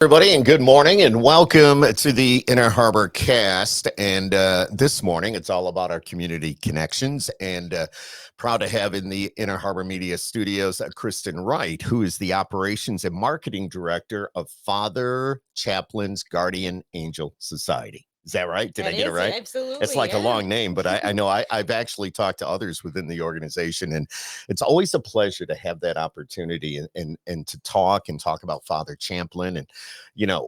Everybody, and good morning, and welcome to the Inner Harbor Cast. And this morning, it's all about our community connections. And proud to have in the Inner Harbor Media Studios, Krista Wright, who is the Operations and Marketing Director of Father Champlin's Guardian Angel Society. Is that right? Did I get it right? Absolutely. It's like a long name, but I know I've actually talked to others within the organization, and it's always a pleasure to have that opportunity and to talk about Father Champlin and,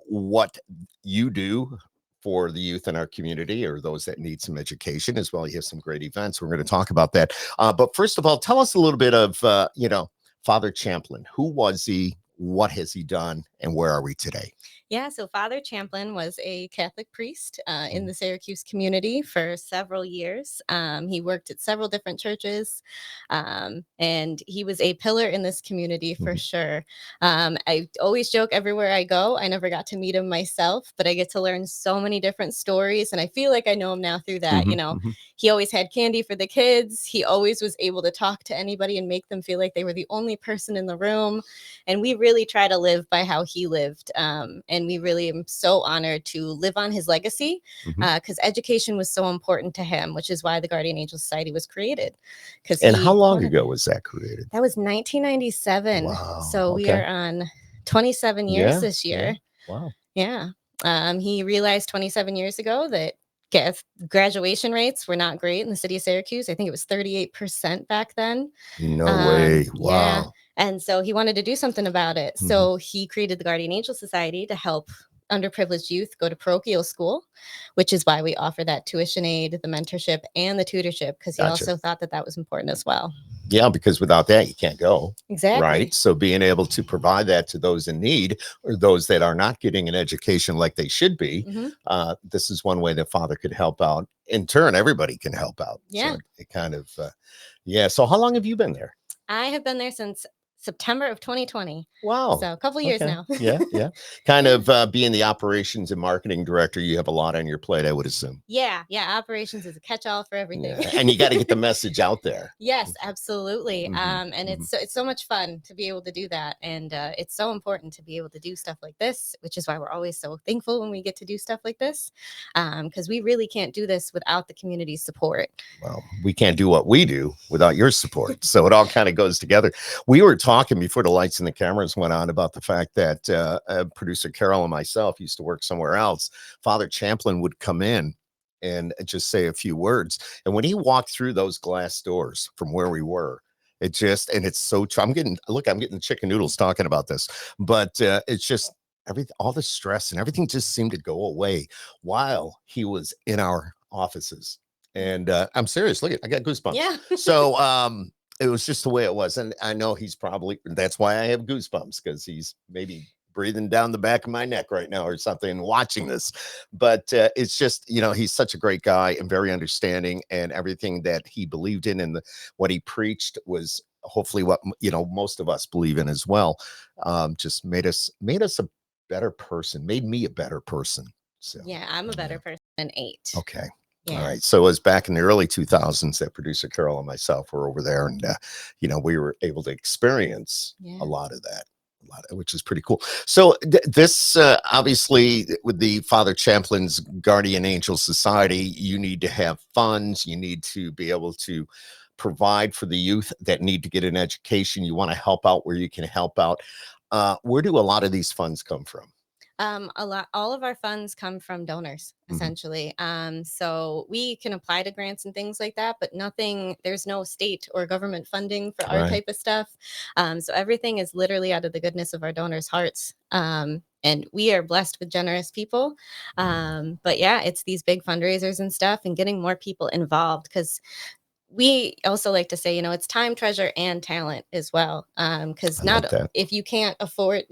what you do for the youth in our community or those that need some education as well. You have some great events. We're going to talk about that. But first of all, tell us a little bit of, Father Champlin. Who was he? What has he done? And where are we today? Yeah, so Father Champlin was a Catholic priest in the Syracuse community for several years. He worked at several different churches, and he was a pillar in this community for sure. I always joke everywhere I go, I never got to meet him myself, but I get to learn so many different stories, and I feel like I know him now through that. He always had candy for the kids. He always was able to talk to anybody and make them feel like they were the only person in the room. And we really try to live by how he lived. And we really am so honored to live on his legacy because education was so important to him, which is why the Guardian Angel Society was created. And how long ago was that created? That was 1997. Wow. So we are on 27 years this year. Wow. Yeah. He realized 27 years ago that graduation rates were not great in the city of Syracuse. I think it was 38% back then. No way. Wow. Yeah. And so he wanted to do something about it. So he created the Guardian Angel Society to help underprivileged youth go to parochial school, which is why we offer that tuition aid, the mentorship, and the tutorship, because he also thought that that was important as well. Yeah, because without that, you can't go. Exactly. Right. So being able to provide that to those in need or those that are not getting an education like they should be, this is one way that Father could help out. In turn, everybody can help out. Yeah. So it kind of, So how long have you been there? I have been there since September of 2020. Wow. So a couple of years now. Yeah. Kind of being the operations and marketing director, you have a lot on your plate, I would assume. Yeah. Operations is a catch-all for everything. Yeah. And you got to get the message out there. Yes, absolutely. And it's so much fun to be able to do that. And it's so important to be able to do stuff like this, which is why we're always so thankful when we get to do stuff like this, because we really can't do this without the community's support. Well, we can't do what we do without your support. So it all kind of goes together. We were talking before the lights and the cameras went on about the fact that producer Carol and myself used to work somewhere else. Father Champlin would come in and just say a few words. And when he walked through those glass doors from where we were, and it's so true. I'm getting the chicken noodles talking about this, but it's just all the stress and everything just seemed to go away while he was in our offices. And I'm serious. Look, I got goosebumps. Yeah. So, it was just the way it was. And I know that's why I have goosebumps, because he's maybe breathing down the back of my neck right now or something watching this. But it's just, he's such a great guy and very understanding, and everything that he believed in and what he preached was hopefully what, most of us believe in as well. Just made us a better person, made me a better person. So yeah, I'm a better person than 8. Okay. Yeah. All right. So it was back in the early 2000s that producer Carol and myself were over there, and, we were able to experience a lot of that, which is pretty cool. So this, obviously, with the Father Champlin's Guardian Angel Society, you need to have funds. You need to be able to provide for the youth that need to get an education. You want to help out where you can help out. Where do a lot of these funds come from? All of our funds come from donors, essentially. So we can apply to grants and things like that, but there's no state or government funding for our type of stuff. So everything is literally out of the goodness of our donors' hearts. And we are blessed with generous people. But yeah, it's these big fundraisers and stuff, and getting more people involved, because we also like to say, it's time, treasure, and talent as well. Because if you can't afford,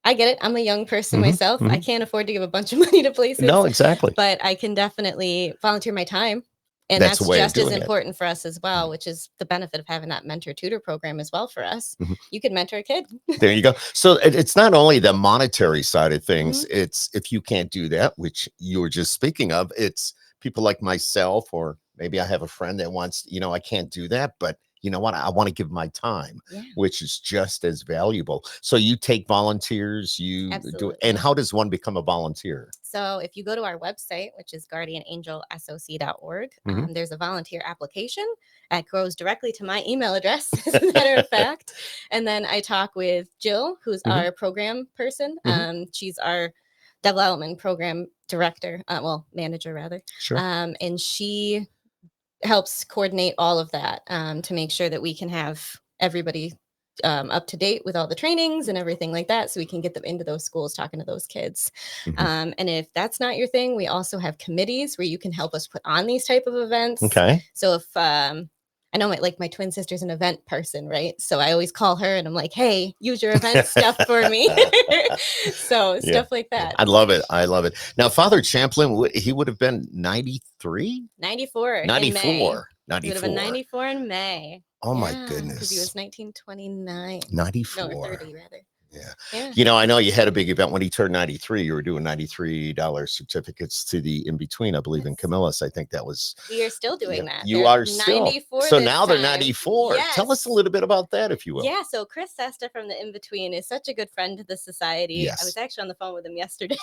I get it. I'm a young person myself. I can't afford to give a bunch of money to places. No, exactly. But I can definitely volunteer my time. And that's just as important for us as well, which is the benefit of having that mentor tutor program as well for us. You could mentor a kid. There you go. So it's not only the monetary side of things. It's, if you can't do that, which you were just speaking of, it's people like myself, or maybe I have a friend that wants, I can't do that, but you know what, I want to give my time, Yeah, which is just as valuable. So you take volunteers, you do it. And absolutely. how does one become a volunteer? So if you go to our website, which is guardianangelsoc.org, Mhm. there's a volunteer application that goes directly to my email address, as a matter of fact. And then I talk with Jill, who's Mhm. our program person. Mhm. She's our development program director, well, manager rather. Sure. And she helps coordinate all of that to make sure that we can have everybody up to date with all the trainings and everything like that, so we can get them into those schools talking to those kids. Mhm. And if that's not your thing, we also have committees where you can help us put on these type of events. Okay. So if I know my twin sister's an event person, right? So I always call her and I'm like, hey, use your event stuff for me. So Yeah. stuff like that. I love it. I love it. Now, Father Champlin, he would have been 93, 94 in May. 94, He would have been 94. 94 in May. Oh my Yeah, because he goodness. was 1929. No, 94. 30 rather. Yeah. Yeah. You know, I know you had a big event when he turned 93. You were doing $93 certificates to the in between, I believe, in Yes. Camillus. I think that was, We are still yeah, doing that. you They're are still. 94 So this now they're time. 94. Tell us a Yes. little bit about that, if you will. Yeah, so Chris Sesta from the In Between is such a good friend to the society. I was Yes. actually on the phone with him yesterday.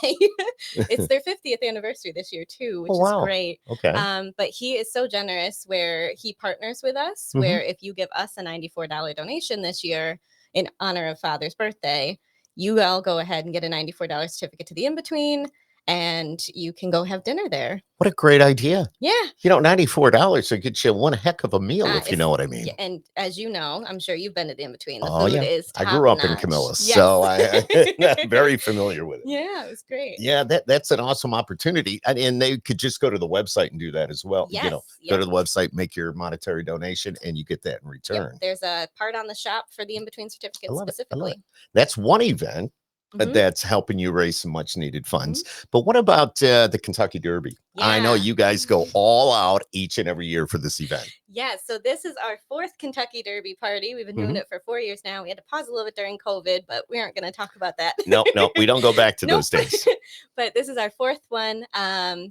It's their 50th anniversary this year too, which Oh, is wow. great. Okay. But he is so generous where he partners with us, Mhm. where if you give us a $94 donation this year in honor of Father's birthday, you all go ahead and get a $94 certificate to the In Between, and you can go have dinner there. What a great idea. Yeah. You know, $94 will get you one heck of a meal, if you It's know what I mean. yeah, and as you know, I'm sure you've been to the In Between. The Oh, food yeah. is I top grew up in notch. Camillus, Yes. so I'm very familiar with it. Yeah, it was great. Yeah, that's an awesome opportunity. And they could just go to the website and do that as well. You know, Yes. go Yep. to the website, make your monetary donation, and you get that in Yep. return. There's a part on the shop for the In Between I certificate love it. I love it. specifically. That's one event Mhm. that's helping you raise some much needed funds. Mhm. But what about the Kentucky Derby? I know Yeah. you guys go all out each and every year for this event. Yeah, so this is our 4th Kentucky Derby party. We've been doing Mhm. it for 4 years now. We had to pause a little bit during COVID, but we aren't going to talk about that. Nope, we don't go back to Nope. those days. But this is our 4th one.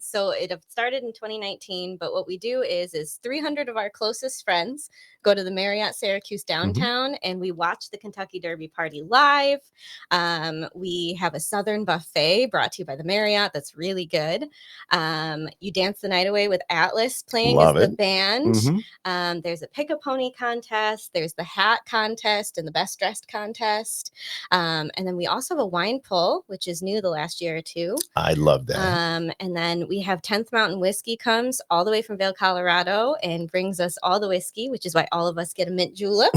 So it started in 2019. But what we do is 300 of our closest friends go to the Marriott Syracuse downtown, and we watch the Kentucky Derby party live. We have a Southern buffet brought to you by the Marriott. That's really good. You dance the night away with Atlas playing Love as the it. band. Mhm. There's a pick a pony contest. There's the hat contest and the best dressed contest. And then we also have a wine pull, which is new the last year or two. I love that. And then we have 10th Mountain Whiskey comes all the way from Vail, Colorado, and brings us all the whiskey, which is why all of us get a mint julep,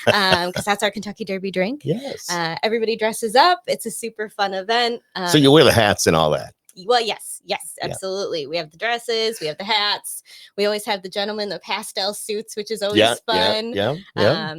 because that's our Kentucky Derby drink. Yes. Everybody dresses up. It's a super fun event. So you wear the hats and all that. Well, yes, Yeah. absolutely. We have the dresses, we have the hats. We always have the gentlemen, the pastel suits, which is always Yeah, fun. yeah.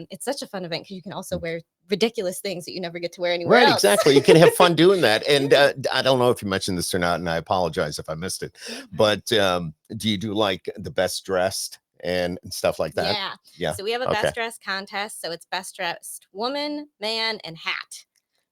It's such a fun event because you can also wear ridiculous things that you never get to wear anywhere Right, else. exactly. You can have fun doing that. And I don't know if you mentioned this or not, and I apologize if I missed it. But do you do like the best dressed and stuff like that? Yeah. Yeah. So we have a Okay. best dressed contest. So it's best dressed woman, man, and hat.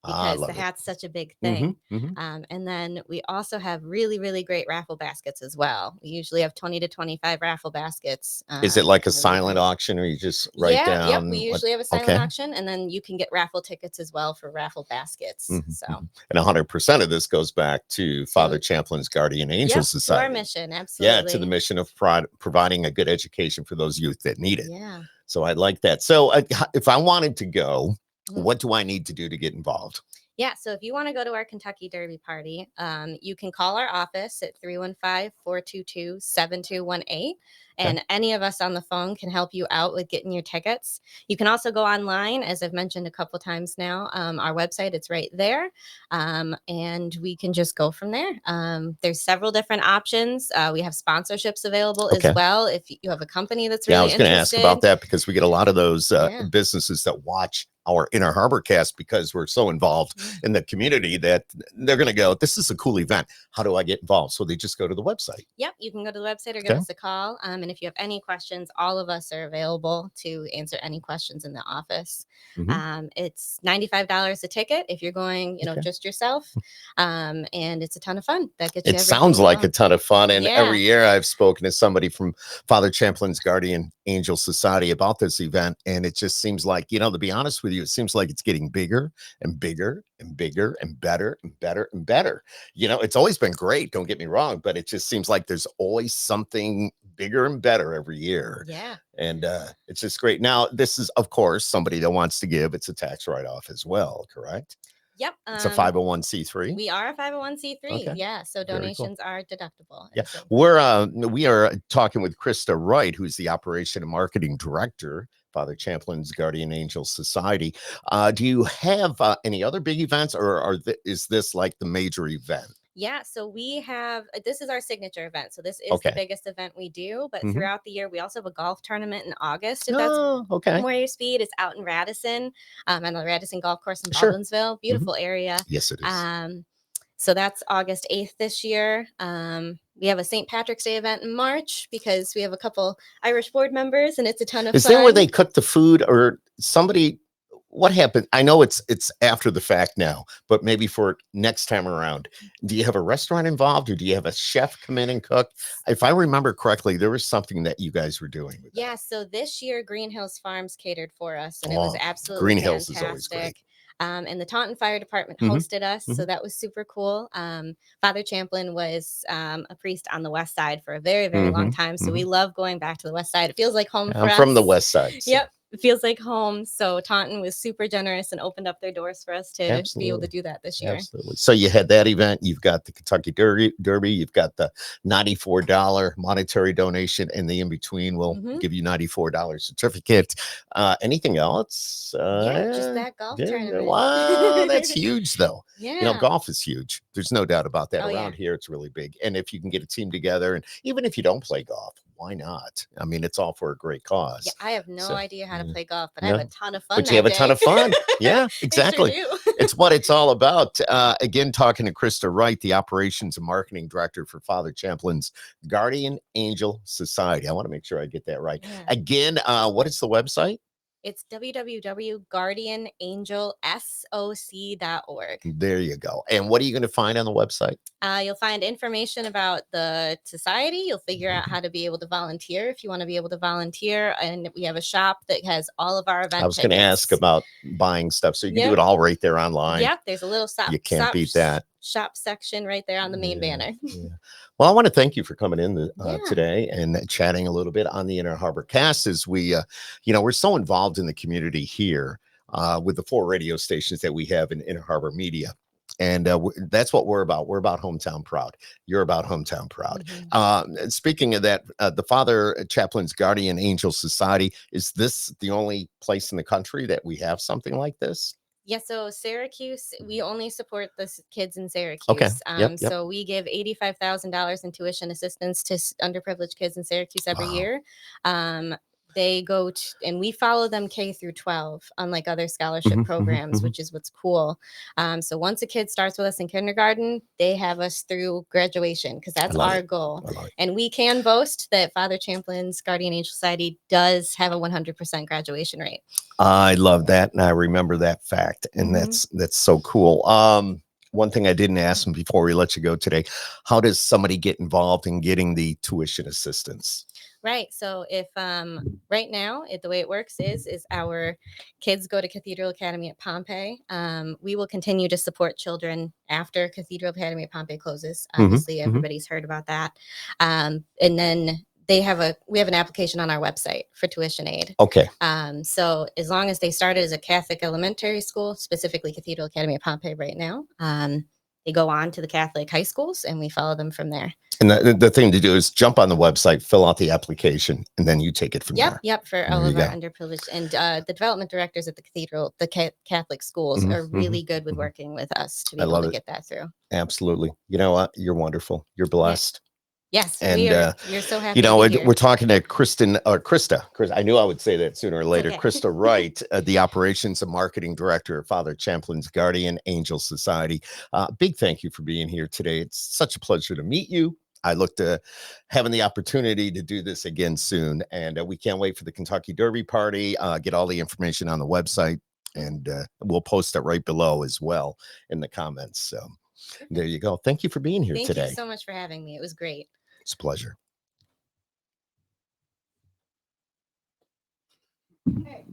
I Because the love it. hat's such a big thing. Mhm. And then we also have really, really great raffle baskets as well. We usually have 20 to 25 raffle baskets. Is it like a in the silent weekend. auction, or you just write Yeah, down? yep. We usually have a silent Okay. auction, and then you can get raffle tickets as well for raffle baskets. So, And 100% of this goes back to Father Champlin's Guardian Angel yep, to Society. our mission, absolutely. Yeah, to the mission of providing a good education for those youth that need it. Yeah. So I like that. So if I wanted to go, Mhm. what do I need to do to get involved? Yeah, so if you want to go to our Kentucky Derby party, you can call our office at 315-422-7218, and any of us on the phone can help you out with getting your tickets. You can also go online, as I've mentioned a couple times now. Our website, it's right there, and we can just go from there. There's several different options. We have sponsorships available as well if you have a company that's really I was going to ask about that, because we get a lot of those businesses that watch our Inner Harbor cast, because we're so involved in the community that they're going to go, this is a cool event. How do I get involved? So they just go to the website. Yep, you can go to the website or give us a call. And And if you have any questions, all of us are available to answer any questions in the office. It's $95 a ticket if you're going, Okay. just yourself. And it's a ton of fun. That gets you It everything sounds you like a want. ton of fun. And Yeah. every year I've spoken to somebody from Father Champlin's Guardian Angel Society about this event. And it just seems like, to be honest with you, it seems like it's getting bigger and bigger and bigger and better and better and better. It's always been great. Don't get me wrong, but it just seems like there's always something bigger and better every year. Yeah. And it's just great. Now, this is, of course, somebody that wants to give. It's a tax write-off as well, correct? Yep. It's a 501c3. We are a 501c3. Okay. Yeah. So Very donations are deductible. Yeah, and we are talking with Krista Wright, who's the Operation and Marketing Director, Father Champlin's Guardian Angel Society. Do you have any other big events, or is this like the major event? Yeah, so we have this is our signature event. So this is Okay. the biggest event we do, but Mhm. throughout the year we also have a golf tournament in August. If Oh, okay. that's more your speed, it's out in Radisson, on the Radisson Golf Course in Sure. Baldwinsville. Beautiful area. Yes, it is. So that's August 8th this year. We have a St. Patrick's Day event in March because we have a couple Irish board members, and it's a ton of Is fun. there where they cook the food, or somebody? What happened? I know it's after the fact now, but maybe for next time around, do you have a restaurant involved, or do you have a chef come in and cook? If I remember correctly, there was something that you guys were doing with Yeah, that. so this year Green Hills Farms catered for us, and it Oh, was absolutely Green fantastic. Hills is always great. And the Taunton Fire Department Mhm. hosted us, so that was super cool. Father Champlin was a priest on the West Side for a very, very long time, so we love going back to the West Side. It feels like home for I'm us. from the West Side. So. Yep, it feels like home. So Taunton was super generous and opened up their doors for us to be able to do that this year. Absolutely. So you had that event. You've got the Kentucky Derby. You've got the $94 monetary donation, and the in between will give you $94 certificate. Anything else? Yeah, just that golf tournament. Wow, that's huge, though. Yeah. Golf is huge. There's no doubt about that. Oh, Around here, it's really big. And if you can get a team together, and even if you don't play golf, why not? I mean, it's all for a great cause. Yeah, I have no idea how to play golf, but I No. have a ton of fun. But you have a ton of fun. Yeah, exactly. I sure do. It's what it's all about. Again, talking to Krista Wright, the Operations and Marketing Director for Father Champlin's Guardian Angel Society. I want to make sure I get that right. Yeah. Again, what is the website? It's www.guardianangelsoc.org. There you go. And what are you going to find on the website? You'll find information about the society. You'll figure out how to be able to volunteer if you want to be able to volunteer. And we have a shop that has all of our event I was going to ask about buying stuff. So you can do it all right there online. Yep. There's a little shop. You can't beat that. Shop section right there on the main banner. Yeah. Well, I want to thank you for coming in today and chatting a little bit on the Inner Harbor Cast. As we, we're so involved in the community here with the 4 radio stations that we have in Inner Harbor Media. And that's what we're about. We're about hometown proud. You're about hometown proud. Speaking of that, the Father Champlin's Guardian Angel Society, is this the only place in the country that we have something like this? Yeah, so Syracuse, we only support the kids in Syracuse. Okay. Yep. So we give $85,000 in tuition assistance to underprivileged kids in Syracuse every year. They go to, and we follow them K through 12, unlike other scholarship programs, which is what's cool. So once a kid starts with us in kindergarten, they have us through graduation, because that's our goal. And we can boast that Father Champlin's Guardian Angel Society does have a 100% graduation rate. I love that, and I remember that fact, and that's so cool. One thing I didn't ask them before we let you go today: how does somebody get involved in getting the tuition assistance? Right. So if right now the way it works is our kids go to Cathedral Academy at Pompeii. We will continue to support children after Cathedral Academy at Pompeii closes. Obviously, everybody's heard about that. And then we have an application on our website for tuition aid. Okay. So as long as they started as a Catholic elementary school, specifically Cathedral Academy at Pompeii right now, they go on to the Catholic high schools, and we follow them from there. And the thing to do is jump on the website, fill out the application, and then you take it from there. Yep. For all of our underprivileged, and the development directors at the Cathedral, the Catholic schools, are really good with working with us to be able to get that through. Absolutely. You know what? You're wonderful. You're blessed. Yes, and you're so happy. To be here. We're talking to Krista. I knew I would say that sooner or later. Okay. Krista Wright, the Operations and Marketing Director of Father Champlin's Guardian Angel Society. Big thank you for being here today. It's such a pleasure to meet you. I look to having the opportunity to do this again soon. And we can't wait for the Kentucky Derby party. Get all the information on the website, and we'll post it right below as well in the comments. So there you go. Thank you for being here Thank today. you so much for having me. It was great. It's a pleasure. Okay.